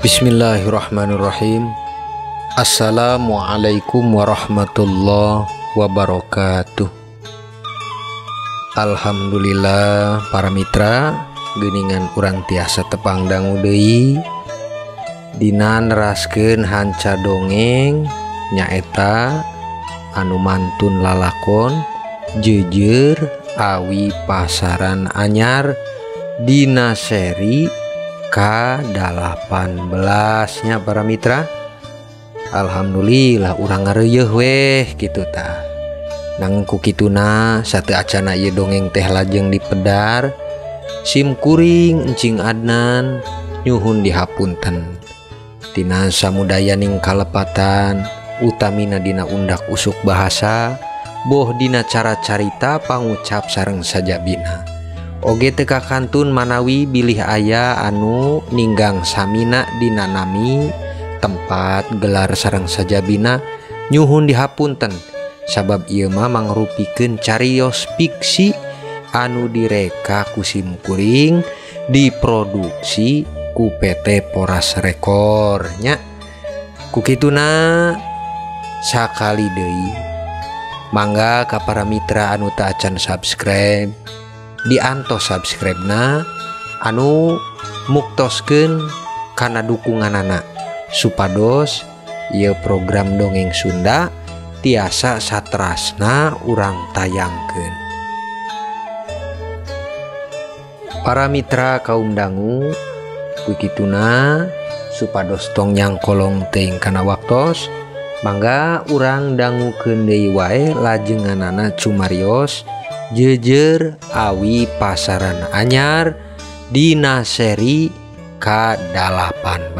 Bismillahirrahmanirrahim. Assalamualaikum warahmatullahi wabarakatuh. Alhamdulillah para mitra, geuningan urang tiasa tepang dangu deui dina neraskeun hanca dongeng nyaeta anu mantun lalakon Jeujeur Awi Pasaran Anyar dina seri K18 nya para mitra. Alhamdulillah urang ngareuyeeh weh kitu tah. Nang ku kituna sateu acana ieu dongeng teh lajeng dipedar sim kuring encing Adnan nyuhun dihapunten tina samudayaning kalepatan utamina dina undak usuk bahasa boh dina cara carita pangucap sareng sajabina oge teu kakantun manawi bilih aya anu ninggang samina dina nami tempat gelar sareng sajabina nyuhun dihapunten sabab ieu mah mangrupikeun cariyos fiksi anu direka ku sim kuring diproduksi ku PT Poras Rekor nya. Ku kituna sakali deui mangga ka para mitra anu teu acan subscribe diantos subscribe-na anu muktoskeun kana dukunganana supados ieu program dongeng Sunda tiasa saterasna urang tayangkeun. Para mitra kaum dangu, kukituna supados tong nyangkolong teuing kana waktos mangga urang dangukeun deui wae lajenganana cumarios Jeujeur Awi Pasaran Anyar dina seri K18.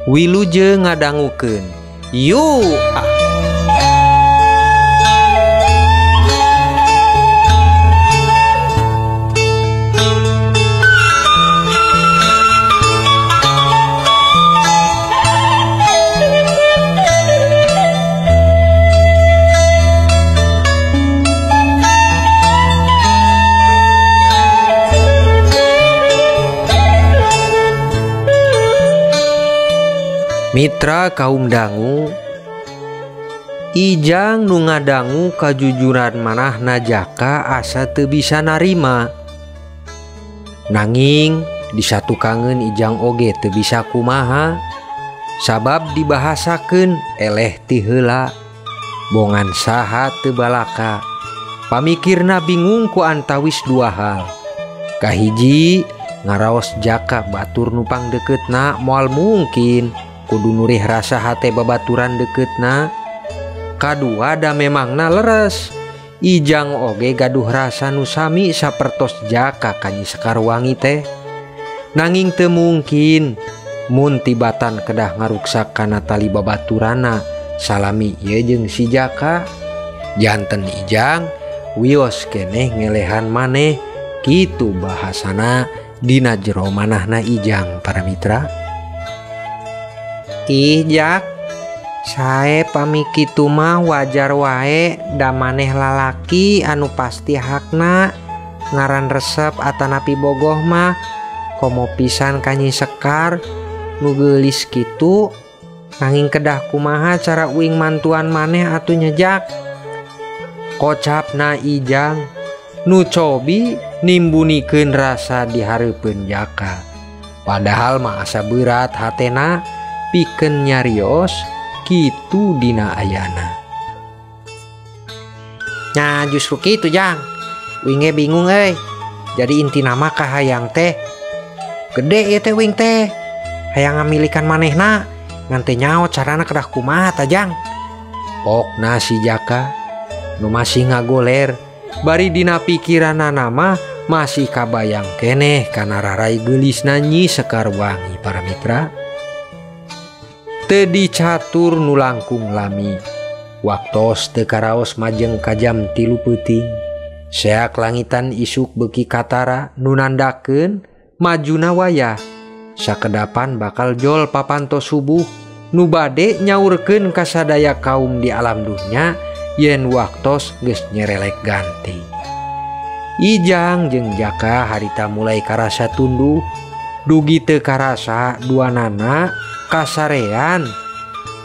Wilujeng ngadangukeun yuk Mitra kaum dangu, ijang nu ngadangu kajujuran manahna jaka asa teu bisa narima. Nanging disatukangeun ijang oge teu bisa kumaha sabab dibahasakeun eleh ti heula bongan saha teu balaka. Pamikirna bingung ku antawis dua hal. Kahiji ngaraos jaka batur nupang deketna moal mungkin kudu nurih rasa hate babaturan deketna. Kadua da memangna leres ijang oge gaduh rasa nu sami sapertos jaka kanyi Sekarwangi teh. Nanging teu mungkin mun tibatan kedah ngaruksak kana tali babaturana salami ieu jeung si jaka. Janten ijang wios keneh ngelehan maneh kitu bahasana dina jero manahna ijang para mitra. Ih Jak, sae pami kitu mah wajar wae da maneh lalaki anu pasti hakna ngaran resep atanapi bogoh mah komo pisan kanyi Sekar nu geulis kitu. Nanging kedah kumaha cara uing mantuan maneh atunya Jak. Kocapna ijang nu cobi nimbunikeun rasa dihareupeun jaka. Padahal mah asa berat hatena pikeun nyarios kitu dina ayana. Nya justru kitu Jang, uing bingung euy. Jadi inti nama kahayang teh gede ieu teh uing teh hayang ngamilikan manehna ngan teh nyaho carana kedah kumaha tah Jang. Pokna si jaka nu masih ngagoler bari dina pikiranna mah masih kabayang keneh kana rarai geulisna Nyi Sekarwangi para mitra. Teu dicatur nu langkung lami waktos teu karaos majeng ka jam 3 peuting seak langitan isuk beuki katara nu nandakeun majuna wayah sakedapan bakal jol papanto subuh nu bade nyaurkeun ka sadaya kaum di alam dunya yen waktos geus nyerelek ganti. Ijang jeung jaka harita mulai karasa tunduh dugi teu karasa dua nana kasarean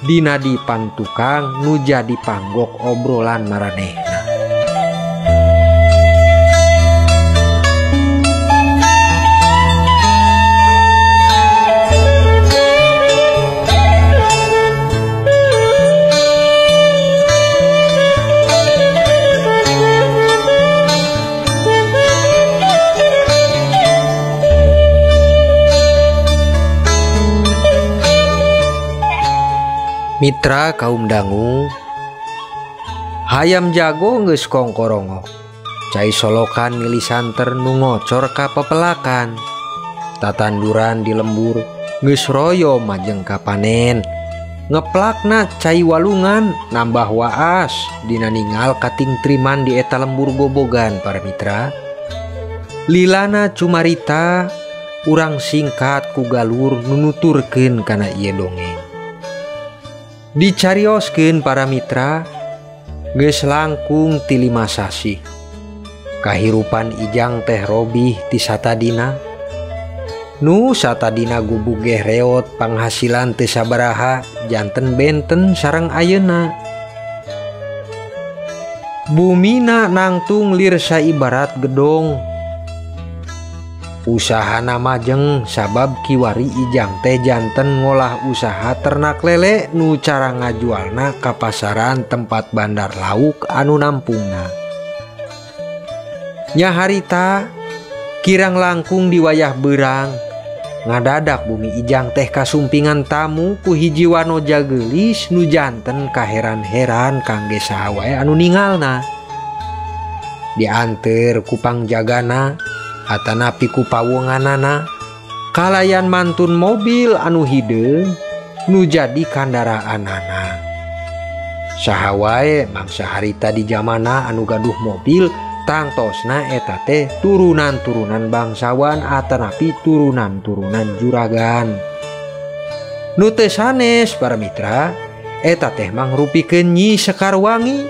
dina dipan tukang nu jadi panggok obrolan maranehna. Mitra kaum dangu, hayam jago geus kongkorongok, cai solokan milih santer nu ngocor ka pepelakan, tatanduran di lembur geus royo majeng ka panen, ngeplakna cai walungan nambah waas dina ningal kating triman di eta lembur gobogan para mitra. Lilana cumarita urang singkat ku galur nunuturkeun kana ieu dongeng. Dicarioskeun para mitra geus langkung ti 5 sasi kahirupan Ijang teh robih ti satadina nu satadina gubug geh reot panghasilan teu sabaraha janten benten sareng ayeuna. Bumina nangtung lir saibarat gedong, usahana majeng sabab kiwari Ijang teh janten ngolah usaha ternak lele nu cara ngajualna ka pasaran tempat bandar lauk anu nampungna. Nya harita kirang langkung di wayah beurang ngadadak bumi Ijang teh kasumpingan tamu ku hiji wanoja geulis nu janten kaheran-heran kangge saha wae anu ningalna. Dianteur ku pangjagana atanapi ku pawonganana kalayan mantun mobil anu hideung nu jadi kandaraanana. Saha wae mangsa harita di zamana anu gaduh mobil tangtosna eta teh turunan-turunan bangsawan atanapi turunan-turunan juragan. Nu teu sanes para mitra eta teh mangrupikeun Nyi Sekarwangi,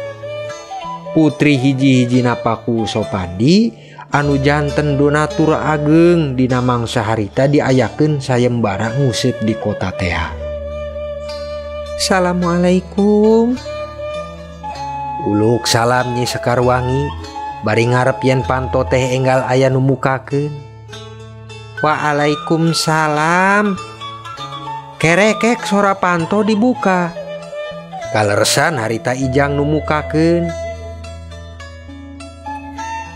putri hiji-hijina Paku Sopandi anu janten donatur ageng dina mangsa harita diayakeun sayembara nguseup di kota teh. Assalamualaikum. Uluk salam Nyi Sekarwangi bari ngarep yen panto teh enggal aya nu mukakeun. Waalaikumsalam. Kerekek sora panto dibuka. Kaleresan harita Ijang nu mukakeun.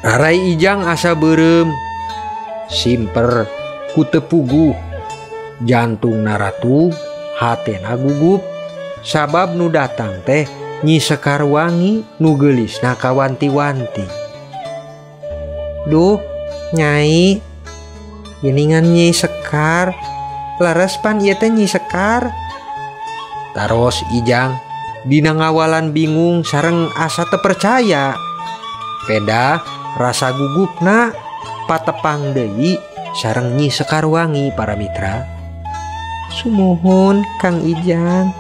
Rarai Ijang asa beureum, simper ku teu puguh, jantung naratu, hatena gugup, sabab nu datang teh Nyi Sekarwangi nu geulisna kawanti-wanti. Duh, Nyai, geuningan Nyi Sekar, leres pan ieu teh Nyi Sekar. Taros Ijang dina ngawalan bingung sareng asa teu percaya. Peda rasa gugupna patepang deui sareng Nyi Sekarwangi para mitra. Sumuhun Kang Ijang,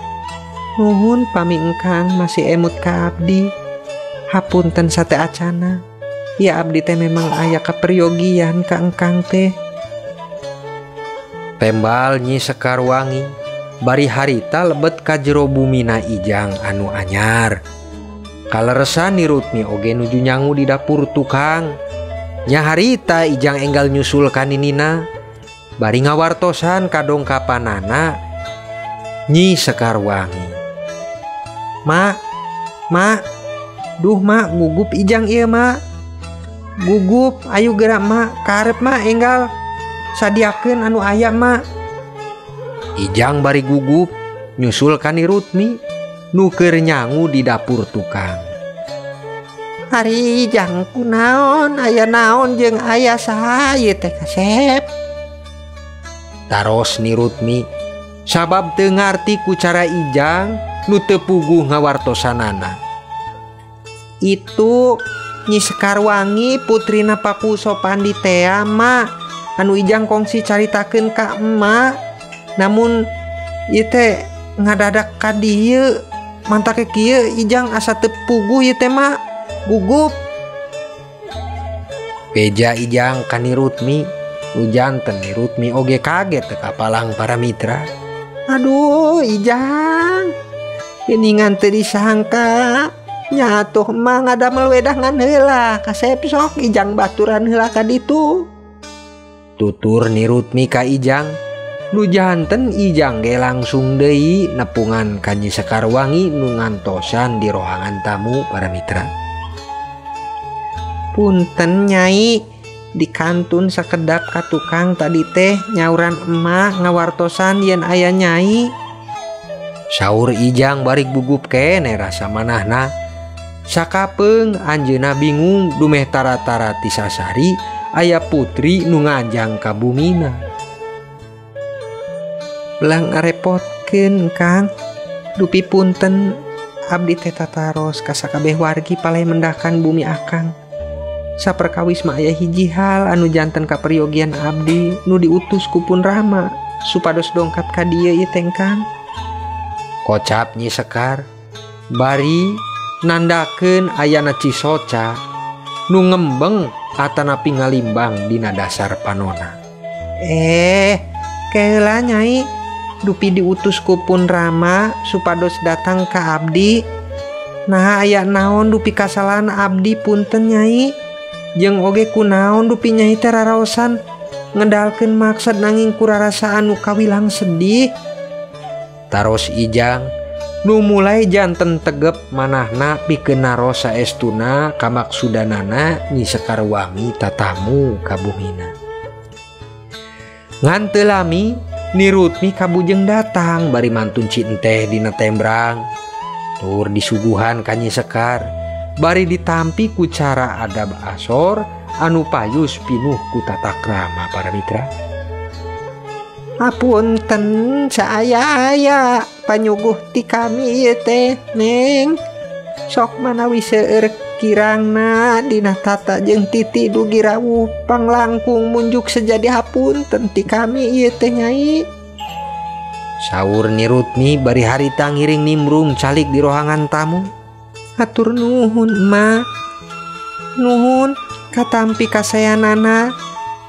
nuhun pami engkang masih emut ka abdi. Hapunten sate acana, ya abdi teh memang aya kaperyogian ka engkang teh. Tembal Nyi Sekarwangi bari harita lebet ka jero bumina Ijang anu anyar. Kaleresan Nirutmi oge nuju nyangu di dapur tukang. Nya harita Ijang enggal nyusul ka ninina bari ngawartosan kadongkapanana Nyi Sekarwangi. Mak, duh mak gugup Ijang ieu mak. Gugup, ayo gerak mak, karep mak enggal sadiakeun anu aya mak. Ijang bari gugup nyusul ka Nirutmi nu keur nyangu di dapur tukang. Ari Ijang kunaon, aya naon jeung aya saha ieu teh Kasep? Taros Nirutmi sabab teu ngarti ku cara Ijang nu teu puguh ngawartosanana. Itu Nyi Sekarwangi putrina Paku Sopandi teh mak, anu Ijang kongsi caritakeun ka emak. Namun ieu teh ngadadak ka dieu. Mantake kieu Ijang asa teu puguh ieu teh mak, gugup. Beja Ijang ka Nirutmi Janten ni Rutmi oge kaget teka palang para mitra. Aduh Ijang, geningan teu disangka nyatuh emang ada melwedangan heula kasep sok Ijang baturan heula ka ditu. Tutur ni Rutmi ka Ijang. Nu janten Ijang ge langsung deui nepungan ka Nyi Sekarwangi nu ngantosan di rohangan tamu para mitra. Punten Nyai, di kantun sakedap ka tukang tadi teh nyauran emak ngawartosan yen aya Nyai. Saur Ijang barik gugup kene rasa manahna. Sakapeung anjeunna bingung dumeh tara-tara ti sasari aya putri nu ngajang ka bumina. Belang ngarepotkeun Kang, dupi punten abdi teh tataros ka sakabeh wargi paleh mendakan bumi akang. Saperkawis mah aya hiji hal anu janten kaperyogian abdi nu diutus ku Pun Rama supados dongkap ka dieu ieu teh Kang. Kocap Nyi Sekar bari nandakeun ayana Cisoca nu ngembeng atanapi ngalimbang dina dasar panona. Keheula Nyai, dupi diutus ku Pun Rama supados datang ka abdi. Nah aya naon dupi kasalahan abdi punten Nyai. Jeung oge kunaon dupi Nyai teh raraosan ngedalkeun maksud nanging kurarasaan nu kawilang sedih. Taros Ijang nu mulai janten tegep manahna pikeun naros saestuna kamaksudanana Nyi Sekarwangi tatamu ka bumina. Ngan teu lami Ni Rutmi kabujeng datang bari mantun cinteh dina tembrang. Tur disuguhan ka Nyi Sekar bari ditampi ku cara adab asor anu payus pinuh ku tata krama para mitra. Hapunten saaya panyuguh ti kami ieu teh Neng. Sok manawi seueur kirangna dina tata jeung titi dugi rawuh panglangkung munjuk sejadi hapunten ti kami ieu teh Nyai. Saur Ni Rutmi bari harita ngiring nimrung calik di rohangan tamu. Hatur nuhun Ma, nuhun katampi kasayanana,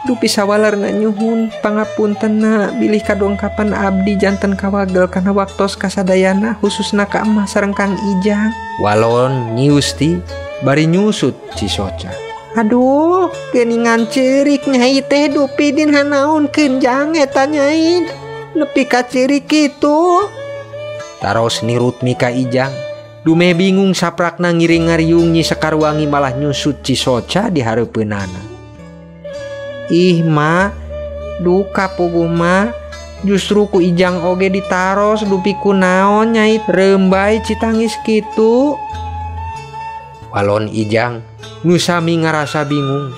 dupi sawalerna nyuhun pangapuntenna bilih kadongkapan abdi janten kawagel kana waktos kasadayana khususna ka emah sareng Kang Ijang. Walon Nyi Yusti bari nyusut Cisoca. Aduh, geuningan ceurik Nyai teh dupi din hanaonkeun jang eta Nyai, nepi ka ceurik kitu. Taros Ni Rutmi ka Ijang dumeh bingung saprakna ngiring ngariung Nyi Sekarwangi malah nyusut Cisoca di hareupeunana. Ih Ma, duka puguh Ma, justru ku Ijang oge ditaros dupi kunaon Nyai rembay citangis kitu. Walon Ijang nu sami ngarasa bingung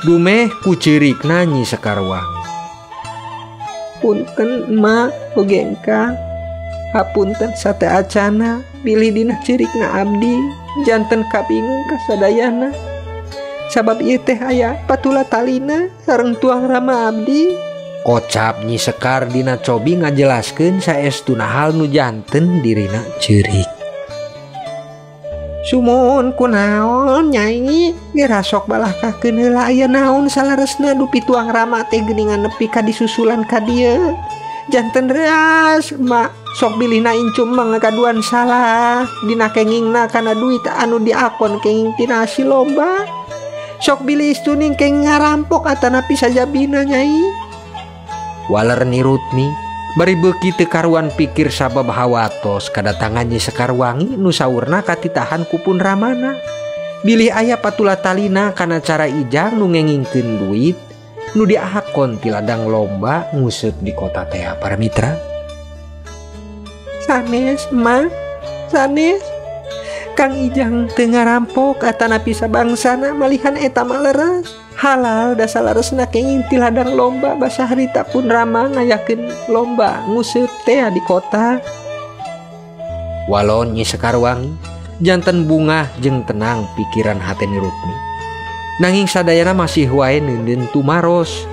dumeh ku ceurikna Nyi Sekarwangi. Punten Ma oge Kang, hapunten sate acana bilih dina ceurikna abdi janten kabingung kasadayana. Sabab ieu teh aya patula talina sareng tuang Rama abdi. Kocap Nyi Sekar dina cobi ngajelaskeun saestuna hal nu janten dirina ceurik. Sumuhun kunaon Nyai, geura sok balah kakeun heula aya naon salaresna dupi tuang Rama teh geuningan nepi ka disusulan ka dieu. Janten reas Ma, sok bilihna incum mangagaduan salah dina kengingna kana duit anu diakon kenging tina hasil lomba. Sok bilih istuning kenging ngarampok atanapi sajabina Nyai. Waler Ni Rutmi bari beuki teu karuan pikir sabab hawatos kadatangan Nyi Sekarwangi nu saurna katitahan ku Pun Ramana. Bilih aya patula talina kana cara Ijang nu ngengingkeun duit nu diahakon ti ladang lomba nguseup di kota teh para mitra. Sanes Ma, sanes Kang Ijang teu ngarampok atanapi sabangsana malihan eta mah leres. Halal da salaresna kenging ti ladang lomba basa harita Pun Rama ngayakeun lomba nguseup teh di kota. Walon Nyi Sekarwangi janten bungah jeung tenang pikiran hate Ni Rutmi. Nanging sadayana masih wae neundeun tumaros.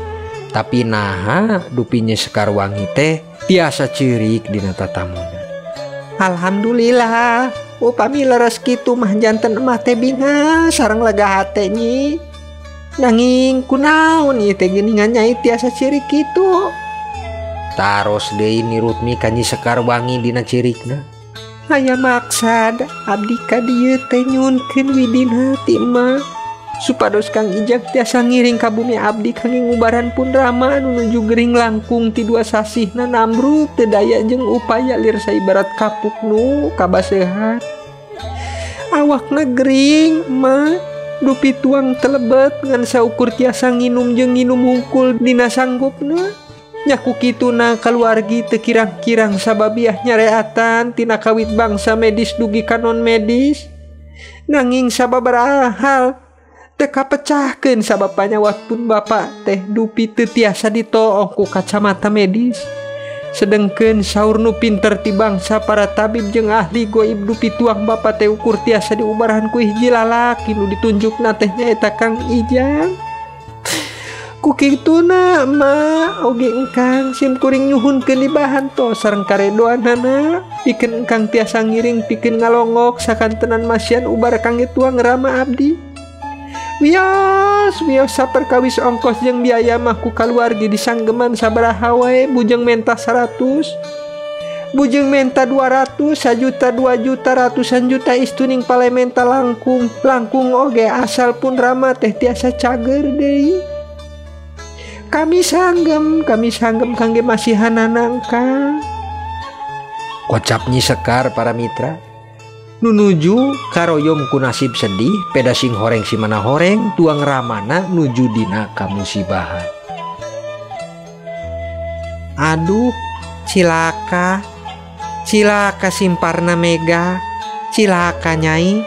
Tapi naha dupi Nyi Sekarwangi teh tiasa ceurik dina tatamuna. Alhamdulillah, upami leres kitu mah janten emah teh binga sareng lega hate Nyi. Nanging kunaon ieu teh geuningan Nyai tiasa cirik kitu. Taros deui Ni Rutmi ka Nyi Sekarwangi dina cirikna. Aya maksad abdi ka dieu teh nyuhunkeun widina ti Emak supados Kang Ijang tiasa ngiring ka bumi abdi kangge ngubaran pun Rama anu nuju gering langkung ti dua sasihna Namrud teu daya jeung upaya lir saibarat kapuk nu kabaseuhan. Awakna gering Emak dupi tuang telebet ngan saukur tiasa nginum jeung nginum hungkul dina sanggupna. Nyaku kituna kaluargi teu kirang-kirang sababiah nyareatan tina kawit bangsa medis dugi kanon medis. Nanging sababaraha hal teu kapecahkeun sabab panyawat pun Bapak teh dupi teu tiasa ditoong ku kacamata medis. Sedengkeun saur nu pinter ti bangsa para tabib jeung ahli goib dupi tuang Bapak teh ukur tiasa diubarahan ku hiji lalaki nu ditunjukna teh nyaeta Kang Ijang. Kukituna Emak oge engkang sim kuring nyuhunkeun libahan tos sareng karedoanana pikeun engkang tiasa ngiring pikeun ngalongok sakantenan masian ubar kangge tuang Rama abdi. Wios saperkawis ongkos jeung biaya mah ku kaluargi disanggeman sabaraha wae bujeng menta 100, bujeng menta 200, 1 juta 2 juta ratusan juta istuning palementa langkung oge asal pun Rama teh tiasa cager deui. Kami sanggem kangge masihanana engkang. Kocap Nyi Sekar para mitra. Nunuju karoyom ku nasib sedih peda sing horeng si mana horeng tuang Ramana nuju dina kamusibahan. Aduh, cilaka simparna Mega, cilaka Nyai.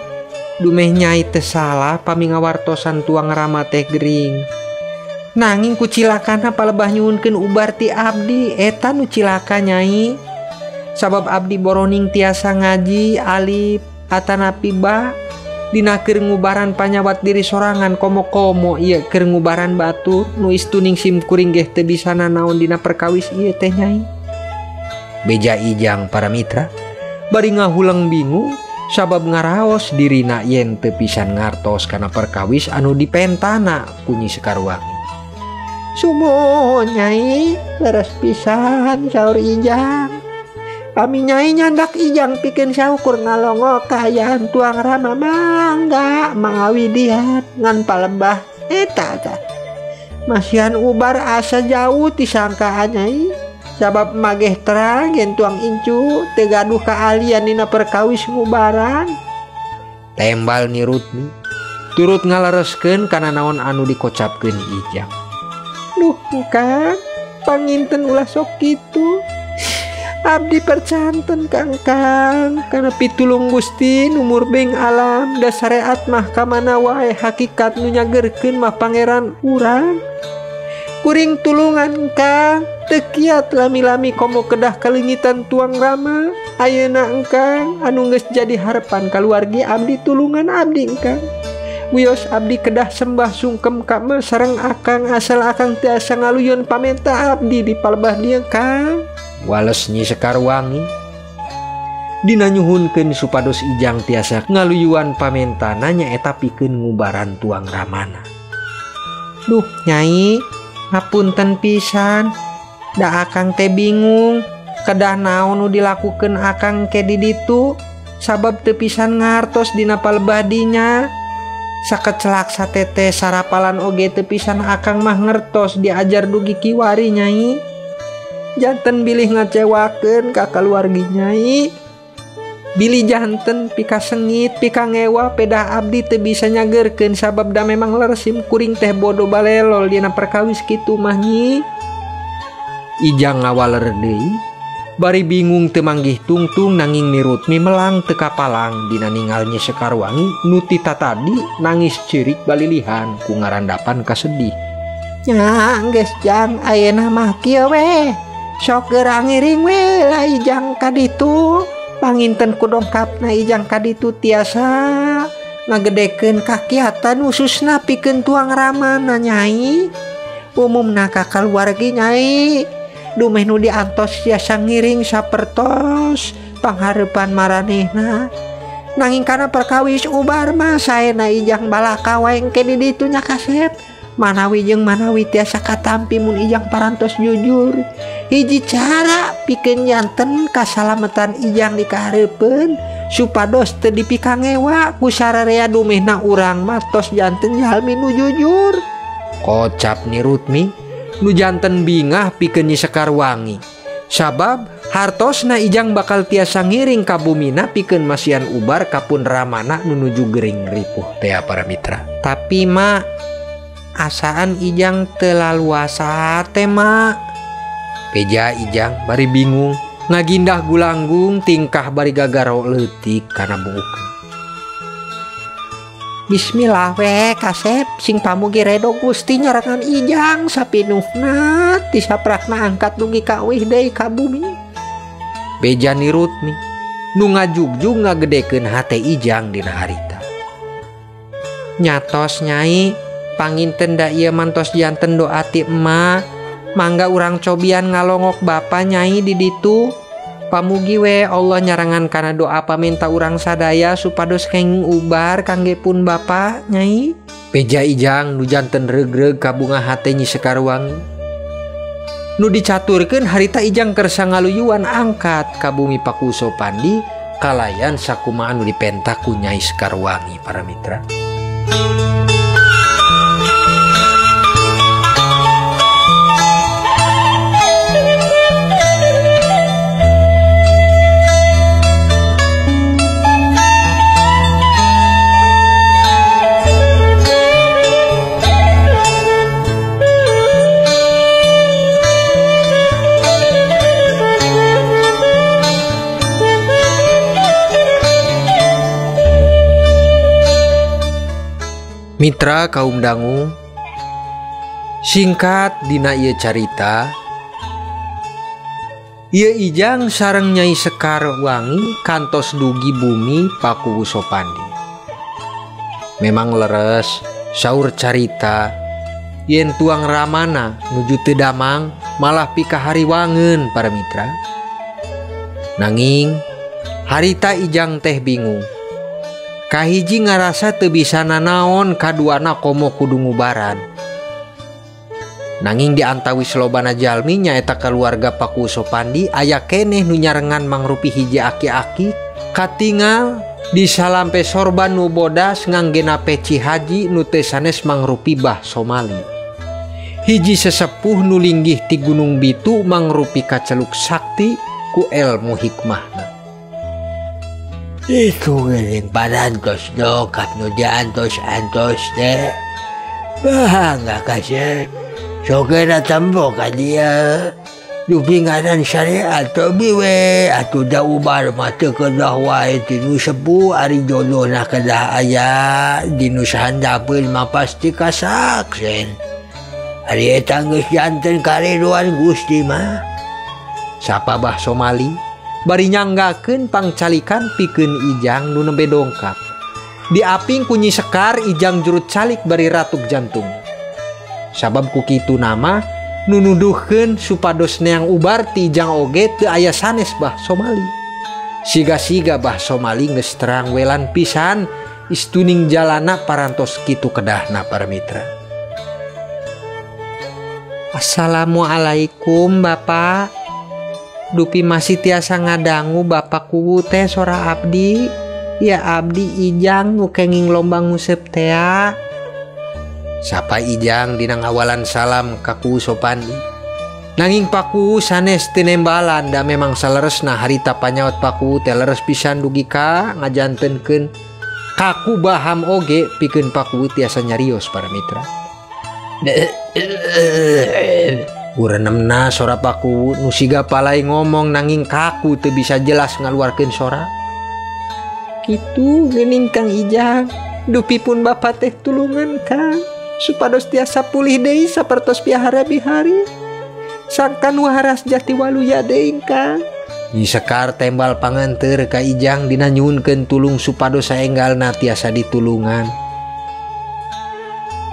Dumeh Nyai teu salah pami ngawartosan tuang Rama teh gering. Nanging ku cilakana palebah nyuhunkeun ubar ti abdi eta nu cilaka Nyai. Sabab abdi boroning tiasa ngaji alif atanapi ba dina keur ngubaran panyawat diri sorangan komo-komo ieu keur ngubaran batur nu istuning sim kuring geh teu bisa nanaon dina perkawis ieu teh Nyai. Beja Ijang para mitra Bari ngahulang bingung sabab ngaraos dirina yen teu pisan ngartos kana perkawis anu dipentana ku Nyi Sekarwangi. Sumoh Nyai leres pisan saur Ijang. Kami Nyai nyandak Ijang pikeun saukur ngalongok kaayaan tuang Rama mangga mangawidihan ngan palebah eta tah. Masihan ubar asa jauh tisangkaan Nyai. Sabab mageh terang yen tuang incu teu gaduh kaalian dina perkawis ngubaran. Tembal Ni Rutmi turut ngalereskeun kana naon anu dikocapkeun Ijang. Duh Kang, panginten ulah sok kitu. Abdi percanten Kang kana pitulung Gusti numur beng alam da syariat mah kamana wae hakikat nu nyagerkeun mah pangeran urang. Kuring tulungan Kang teu kiat lami-lami komo kedah kalingitan tuang Rama. Ayeuna engkang anu geus jadi harepan kaluargi abdi tulungan abdi Kang. Wios abdi kedah sembah sungkem ka mah sareng akang asal akang tiasa ngaluyon pamenta abdi di palebah dieu Kang. Wales Nyi Sekarwangi dina nyuhunkeun supados Ijang tiasa ngaluyuan pamentana nyaeta pikeun ngubaran tuang Ramana. Duh Nyai, hapunten pisan. Da akang teh bingung kedah naon nu dilakukeun akang ke di ditu sabab teu pisan ngartos dina palebah dinya. Sakecelak satete sarapalan oge teu pisan akang mah ngertos diajar dugi kiwari Nyai. Janten bilih ngecewakeun ka kaluargi Nyai. Bilih janten pika sengit pika ngewa pedah abdi teu bisa nyagerkeun sabab da memang lersim kuring teh bodo balelol dina perkawis kitu mah Nyi. Ijang ngawaler deui bari bingung teu manggih tungtung nanging Ni Rutmi melang teu kapalang dina ningal Nyi Sekarwangi nu tita tadi nangis cirik balilihan ku ngarandapan kasedih. Nya geus Jang ayeuna mah kieu we. Sok geurang ngiring we lah Ijang ka ditu. Panginten ku dongkapna Ijang ka ditu tiasa ngagedekeun kakiatan khususna pikeun tuang Ramana Nyai. Umumna ka kaluargi Nyai dumeh nu diantos tiasa ngiring sapertos panghareupan maranehna. Nanging kana perkawis ubar mah saena Ijang balaka wae engke di ditu nya kasep. manawi jeung manawi tiasa katampi mun Ijang parantos jujur. Hiji cara pikeun janten kasalametan Ijang dikahareupeun supados teu dipikangewa ku sararea dumehna urang mah tos janten jalmi nu jujur. Kocap ni Rutmi, nu janten bingah pikeun Nyi Sekar Wangi. Sabab hartosna Ijang bakal tiasa ngiring ka bumina pikeun masian ubar kapun ramana nu nuju gering ripuh teh para mitra. Tapi mak, asaan Ijang teu laluasa teh mak. Peja Ijang bari bingung, ngagindah gulanggung tingkah bari gagaro leutik kana bungukna. Bismillah we kasep sing pamugi redo Gusti nyarangan Ijang sapinuhna ti saprakna angkat dugi ka wih deui ka bumi. Beja ni Rutmi nu ngajugjug ngagedekeun hate Ijang dina harita. Nyatos Nyai, panginten da ieu mantos janten doa ti emak. Mangga urang cobian ngalongok Bapa Nyai di ditu. Pamugi we Allah nyarangan kana doa paminta urang sadaya supados kenging ubar kangge pun Bapa Nyai. Peja Ijang nu janten regreg kabunga hate Nyi Sekar Wangi. Nu dicaturkeun harita Ijang kersa ngaluyuan angkat ka bumi Pakuso Pandi kalayan sakumaha nu dipentak ku Nyai Sekar Wangi para mitra. Mitra kaum dangu, singkat dina ieu carita, ieu Ijang sareng Nyai Sekar Wangi kantos dugi bumi Pakuwuso Pandi. Memang leres saur carita yen tuang ramana nuju teu damang malah pikahariwangeun para mitra. Nanging harita Ijang teh bingung. Kahiji ngarasa teu bisa nanaon, kaduana komo kudu ngubaran. Nanging di antawis lobana jalmi nyaeta keluarga Pakuwuso Pandi aya keneh nu nyarengan mangrupi hiji aki-aki katingal di salampe sorban nu bodas nganggena peci haji nu teu sanes mangrupi Bah Somali. Hiji sesepuh nu linggih ti Gunung Bitu mangrupi kaceluk sakti ku elmu hikmahna. Itu gering parantos dokap nu diantos-antos teh. Bangga kasih. Sokena tembo ka dia. Dupinganan syariat tobi we. Atu da ubar mata kedah wae tinu sepuh ari jodohna kedah aya. Dinu sahandapeun mah pasti kasaksen. Ari eta geus janten karedoan Gusti mah. Sapa Bah Somali bari nyanggakeun pangcalikan pikeun Ijang nu nembe dongkap. Di aping ku Nyi Sekar Ijang jurut calik bari ratuk jantung. Sabab ku kitu nama nu nuduhkeun supados neang ubar ti Ijang oge teu aya sanes Bah Somali. Siga-siga Bah Somali geus terang welan pisan istuning jalana parantos kitu kedahna para mitra. Assalamualaikum Bapak. Dupi masih tiasa ngadangu Bapak kuwu teh sora abdi. Ya abdi Ijang nu kenging lomba nguseup tea. Sapa Ijang dina ngawalan salam ka Kuwuso Pandi. Nanging Pakuwu sanes teu nembalan da memang saleresna harita panyaot Pakuwu teh leres pisan dugi ka ngajantenkeun kaku baham oge pikeun Pakuwu tiasa nyarios para mitra. Urenemna sora Pakuwu nu siga palai ngomong nanging kaku teu bisa jelas ngaluarkeun sora. Kitu geuning Kang Ijang, dupi pun Bapak teh tulungan Kang supados tiasa pulih deui sapertos piahara bihari. Sangkan waras jati waluya deui Kang. Nyi Sekar tembal panganteur ka Ijang dina nyuhunkeun tulung supados saenggalna tiasa ditulungan.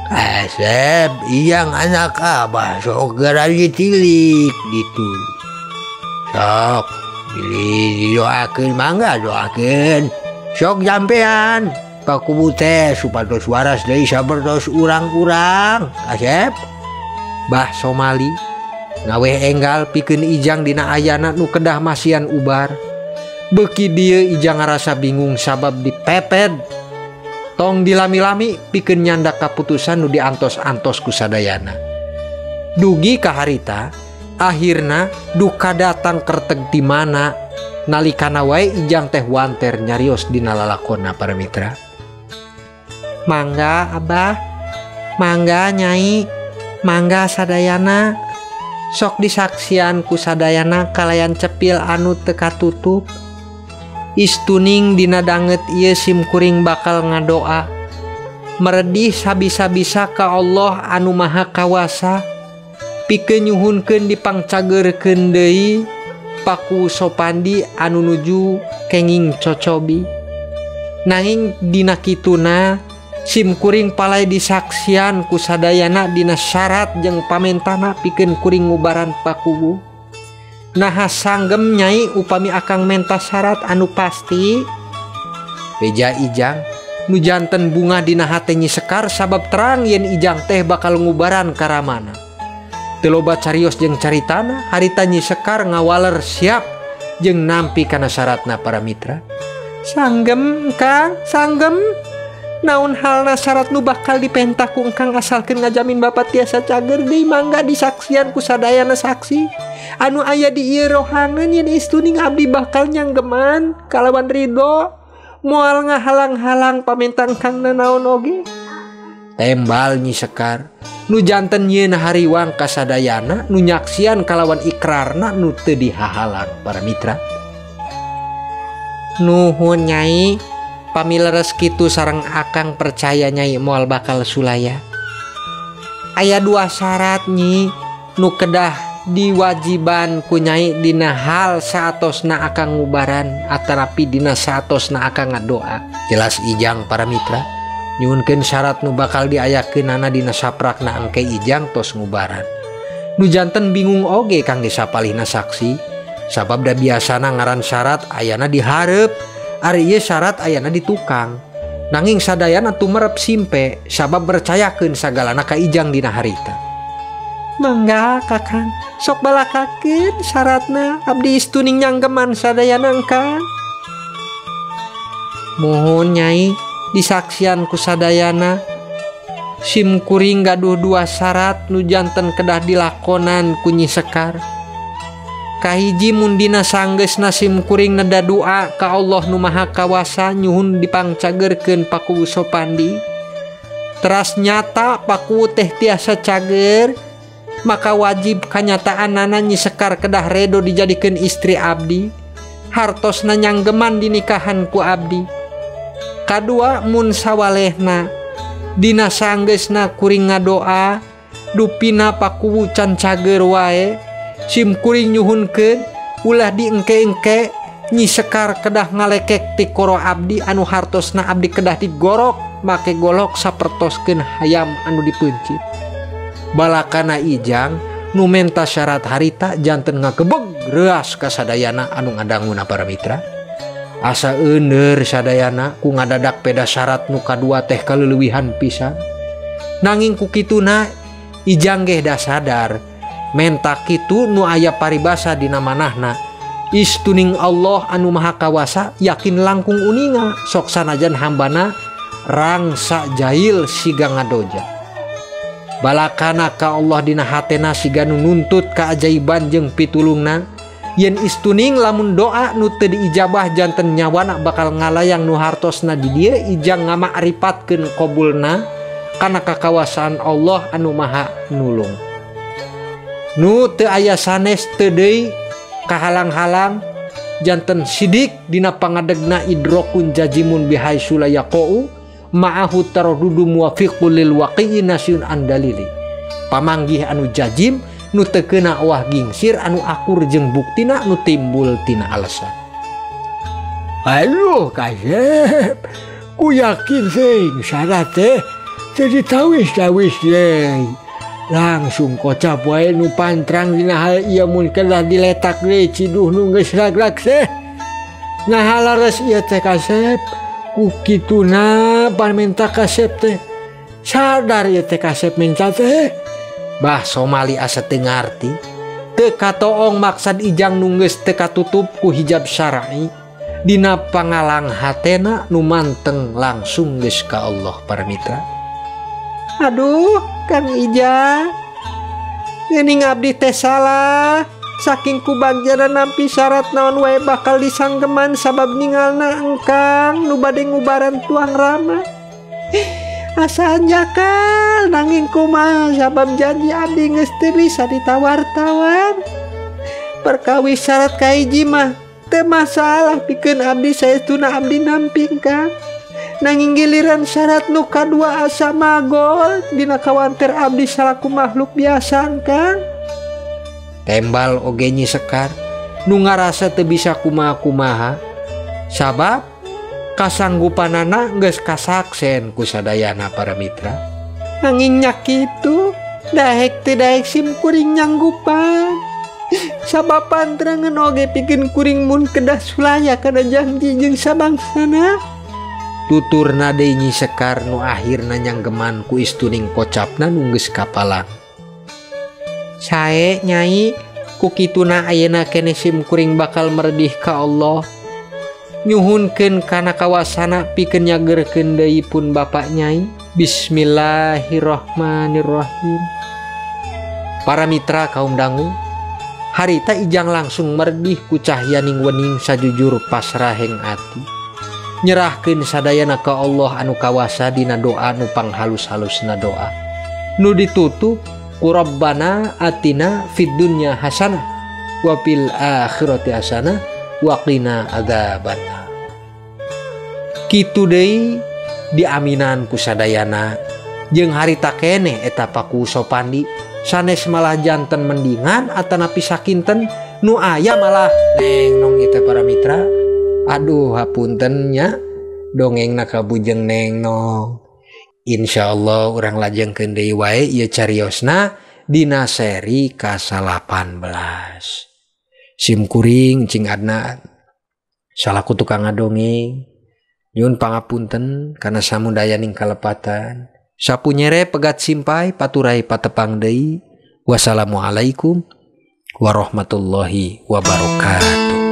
Asep, Ijang anak abah sok geura ditilik gitu. Sok, pilih doakeun mangga doakeun. Sok jampean, pakubu teh supados waras deui sabertos urang-urang kasep. Bah Somali ngawe enggal pikeun Ijang dina ayana nu kedah masian ubar. Beuki dieu Ijang ngarasa bingung sabab dipeped. Tong dilami-lami pikeun nyandak kaputusan nu diantos-antos ku sadayana. Dugi ka harita akhirna duka datang kerteg di mana nalikana wae Ijang teh wanter nyarios dina lalakonna para mitra. Mangga Abah, mangga Nyai, mangga sadayana. Sok disaksian ku sadayana kalayan cepil anu teu katutup. Istuning dina danget ieu simkuring bakal ngadoa. Meredih sabisa-bisa ka Allah anu maha kawasa. Pikeun nyuhunkeun dipangcageurkeun deui paku Sopandi anu nuju kenging cocobi. Nanging dina kituna simkuring palai disaksian ku sadayana dina syarat jeung pamentana pikeun kuring ngubaran pakubu. Nah sanggem Nyai upami akang menta syarat anu pasti. Beja Ijang nu janten bunga dina hate Nyi Sekar sabab terang yen Ijang teh bakal ngubaran karamana. Teu loba carios jeung caritana harita Nyi Sekar ngawaler siap jeung nampi kana syaratna para mitra. Sanggem Kang, sanggem. Naon halna syarat nu bakal dipenta ku engkang asalkeun ngajamin Bapak tiasa cager deui mangga disaksian ku sadayana saksi. Anu aya di ieu rohangan yen istuning abdi bakal nyanggeman kalawan ridho moal ngahalang-halang pamenta engkangna naon oge. Tembal Nyi Sekar nu janten yeuna hariwang ka sadayana nu nyaksian kalawan ikrarna nu teu dihahalang para mitra. Nuhun Nyai, pamileres kitu sareng akang percaya Nyai moal bakal sulaya. Aya 2 syarat Nyi nu kedah diwajiban ku Nyai dina hal saatosna akang ngubaran atarapi dina saatosna akang ngadoa. Jelas Ijang para mitra nyuhunkeun syarat nu bakal diayakeunana dina saprakna engke Ijang tos ngubaran. Nu janten bingung oge kang disapalihna saksi sabab da biasana ngaran syarat ayana dihareup, ari ieu syarat ayana ditukang. Nanging sadayana tumerep simpe sabab percayakeun sagalana ka Ijang dina harita. Mangga Kakang, sok balakakeun syaratna abdi istuning nyanggeman sadayana engkang. Mohon Nyai disaksian ku sadayana simkuring gaduh 2 syarat nu janten kedah dilakonan ku Nyi Sekar. Kahiji mun dina sanggeusna simkuring neda doa ka Allah nu maha kawasa nyuhun dipangcageurkeun paku Sopandi. Teras nyata paku teh tiasa cager, maka wajib kanyataanana Nyi Sekar kedah redo dijadikeun istri abdi. Hartosna nyanggeman dinikahan ku abdi. Kadua mun sawalehna dina sanggeusna kuring ngadoa dupina paku can cager wae simkuring nyuhunkeun ulah diengke-engke Nyi Sekar kedah ngalekek ti koro abdi anu hartosna abdi kedah digorok make golok sapertoskeun hayam anu dipencit. Balakana Ijang nu menta syarat harita janten ngakebeg reas ka sadayana anu ngadanguna para mitra. Asa eunder sadayana ku ngadadak peda syarat nu kadua teh kaleulewihan pisan. Nanging ku kituna Ijang ge da sadar menta kitu nu aya paribasa dina manahna istuning Allah anu maha kawasa yakin langkung uninga sok sanajan hambana rangsa jahil siga ngadoja. Balakana ka Allah dina hatena siga nu nuntut kaajaiban jeung pitulungna yen istuning lamun doa nu teu diijabah janten nyawana bakal ngalayang nu hartosna di dieu Ijang ngamakripatkeun qabulna kana kakawasaan Allah anu maha nulung. Nu teu aya sanes teu deui kahalang-halang janten sidik dina pangadegna idrokun jajimun bihai sulayaqou ma'ahu taraddudu muwafiqul lil waqi'i nasyun andalili. Pamanggih anu jajim nu teu keuna owah gingsir anu akur jeung buktina nu timbul tina alasan. Aduh kasep, ku yakin sing syarat teh teu ditawis-tawis deui. Langsung kocap wae nu pantrang dina hal ieu mun kedah diletak deui ciduh nu geus rag-rag teh. Nah halares ieu teh kasep ku kituna minta kasep teh sadar ya teh kasep minta teh bah Somali asa teu ngarti teu katoong maksad ijang nunggeus teu katutup ku hijab syar'i dina pangalang hatena nu manteng langsung geus ka Allah para mitra. Aduh Kang Ijang, geuning abdi teh salah saking kubagjaran nampi syarat naon wae bakal disanggeman sabab ningalna engkang nu bade ngubaran tuang rama. Asa anjakal nanging kumaha sabab janji abdi geus teu bisa ditawar-tawar. Perkawis syarat kahiji mah teu masalah pikeun abdi saestuna abdi namping Kang. Nanging giliran syarat nu kadua asa magol dina kawanter abdi salaku makhluk biasa Kang. Tembal oge nyi Sekar nu ngarasa teu bisa kumaha-kumaha sabab kasanggupanana geus kasaksen ku sadayana para mitra. Nanging nya kitu daek teu daek sim kuring nyanggupan. Sabab pantrangan oge pikeun kuring mun kedah sulaya kana janji jeung sabangsana. Tuturna deui nyi Sekar nu akhirna nyanggeman ku istuning kocapna nu geus kapalang. Sae Nyai, ku kituna ayeuna keneh sim kuring bakal meredih ka Allah. Nyuhunkeun kana kawasana pikeun nyageurkeun deui pun Bapak Nyai. Bismillahirrahmanirrahim. Para mitra kaum dangu, harita Ijang langsung meredih ku cahyaning wening sajujur pasraheng ati. Nyerahkeun sadayana ka Allah anu kawasa dina doa nu panghalus-halusna doa. Nu ditutup ku Rabbana atina fid dunya hasanah wa fil akhirati hasanah wa qina adzabannar. Kitu deui diaminan ku sadayana jeung harita keneh eta paku Sopandi sanes malah janten mendingan atanapi sakinten nu aya malah nengnong ieu para mitra. Aduh hapuntennya dongengna kabujeng nengnong. Insyaallah urang lajengkeun deui wae ieu cariosna dina seri ka-18. Sim kuring cing Adnan salaku tukang ngadongeng nyuhun pangapunten kana samudayaning kalepatan. Sapunyere pegat simpai paturai patepang deui. Wassalamualaikum warahmatullahi wabarakatuh.